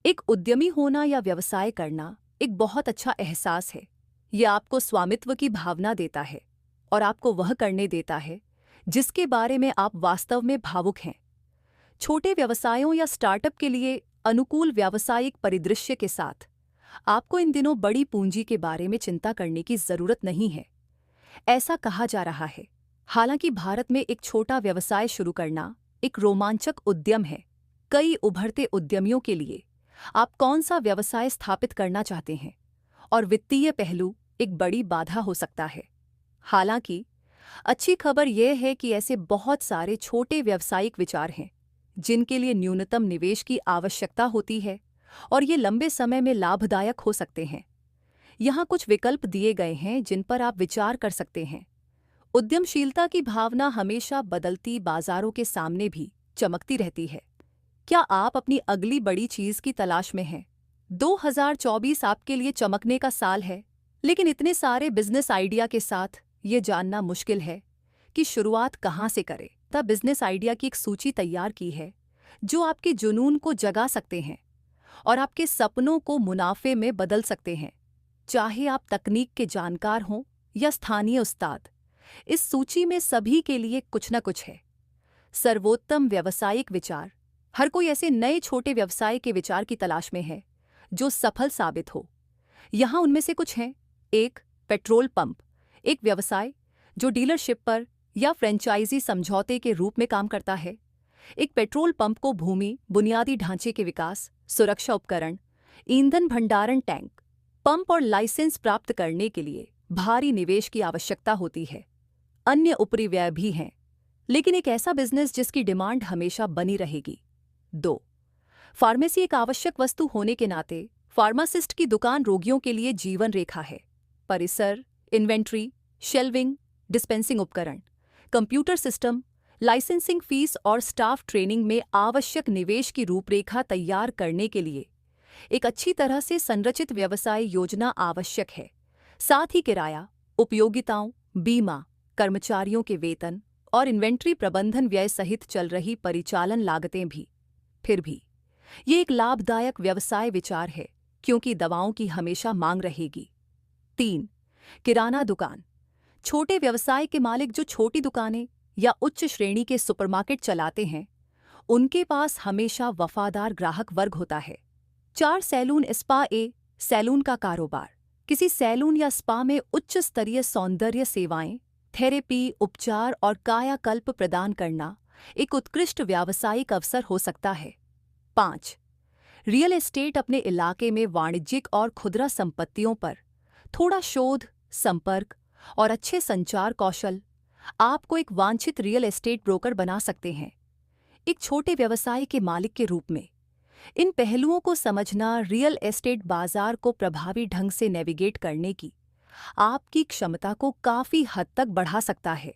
एक उद्यमी होना या व्यवसाय करना एक बहुत अच्छा एहसास है। ये आपको स्वामित्व की भावना देता है और आपको वह करने देता है जिसके बारे में आप वास्तव में भावुक हैं। छोटे व्यवसायों या स्टार्टअप के लिए अनुकूल व्यावसायिक परिदृश्य के साथ आपको इन दिनों बड़ी पूंजी के बारे में चिंता करने की जरूरत नहीं है, ऐसा कहा जा रहा है। हालांकि भारत में एक छोटा व्यवसाय शुरू करना एक रोमांचक उद्यम है। कई उभरते उद्यमियों के लिए आप कौन सा व्यवसाय स्थापित करना चाहते हैं और वित्तीय पहलू एक बड़ी बाधा हो सकता है। हालांकि अच्छी खबर यह है कि ऐसे बहुत सारे छोटे व्यावसायिक विचार हैं जिनके लिए न्यूनतम निवेश की आवश्यकता होती है और ये लंबे समय में लाभदायक हो सकते हैं। यहाँ कुछ विकल्प दिए गए हैं जिन पर आप विचार कर सकते हैं। उद्यमशीलता की भावना हमेशा बदलती बाजारों के सामने भी चमकती रहती है। क्या आप अपनी अगली बड़ी चीज की तलाश में हैं? 2024 आपके लिए चमकने का साल है, लेकिन इतने सारे बिजनेस आइडिया के साथ ये जानना मुश्किल है कि शुरुआत कहाँ से करें। तब बिजनेस आइडिया की एक सूची तैयार की है जो आपके जुनून को जगा सकते हैं और आपके सपनों को मुनाफे में बदल सकते हैं। चाहे आप तकनीक के जानकार हों या स्थानीय उस्ताद, इस सूची में सभी के लिए कुछ न कुछ है। सर्वोत्तम व्यावसायिक विचार। हर कोई ऐसे नए छोटे व्यवसाय के विचार की तलाश में है जो सफल साबित हो। यहाँ उनमें से कुछ हैं। एक, पेट्रोल पंप। एक व्यवसाय जो डीलरशिप पर या फ्रेंचाइजी समझौते के रूप में काम करता है। एक पेट्रोल पंप को भूमि, बुनियादी ढांचे के विकास, सुरक्षा उपकरण, ईंधन भंडारण टैंक, पंप और लाइसेंस प्राप्त करने के लिए भारी निवेश की आवश्यकता होती है। अन्य ऊपरी व्यय भी हैं, लेकिन एक ऐसा बिजनेस जिसकी डिमांड हमेशा बनी रहेगी। 2, फार्मेसी। एक आवश्यक वस्तु होने के नाते फार्मासिस्ट की दुकान रोगियों के लिए जीवन रेखा है। परिसर, इन्वेंट्री, शेल्विंग, डिस्पेंसिंग उपकरण, कंप्यूटर सिस्टम, लाइसेंसिंग फीस और स्टाफ ट्रेनिंग में आवश्यक निवेश की रूपरेखा तैयार करने के लिए एक अच्छी तरह से संरचित व्यवसाय योजना आवश्यक है। साथ ही किराया, उपयोगिताओं, बीमा, कर्मचारियों के वेतन और इन्वेंट्री प्रबंधन व्यय सहित चल रही परिचालन लागतें भी। फिर भी ये एक लाभदायक व्यवसाय विचार है क्योंकि दवाओं की हमेशा मांग रहेगी। 3, किराना दुकान। छोटे व्यवसाय के मालिक जो छोटी दुकानें या उच्च श्रेणी के सुपरमार्केट चलाते हैं, उनके पास हमेशा वफादार ग्राहक वर्ग होता है। 4, सैलून स्पा। सैलून का कारोबार। किसी सैलून या स्पा में उच्च स्तरीय सौंदर्य सेवाएं, थेरेपी, उपचार और कायाकल्प प्रदान करना एक उत्कृष्ट व्यावसायिक अवसर हो सकता है। 5, रियल एस्टेट। अपने इलाके में वाणिज्यिक और खुदरा संपत्तियों पर थोड़ा शोध, संपर्क और अच्छे संचार कौशल आपको एक वांछित रियल एस्टेट ब्रोकर बना सकते हैं। एक छोटे व्यवसाय के मालिक के रूप में इन पहलुओं को समझना रियल एस्टेट बाजार को प्रभावी ढंग से नेविगेट करने की आपकी क्षमता को काफी हद तक बढ़ा सकता है।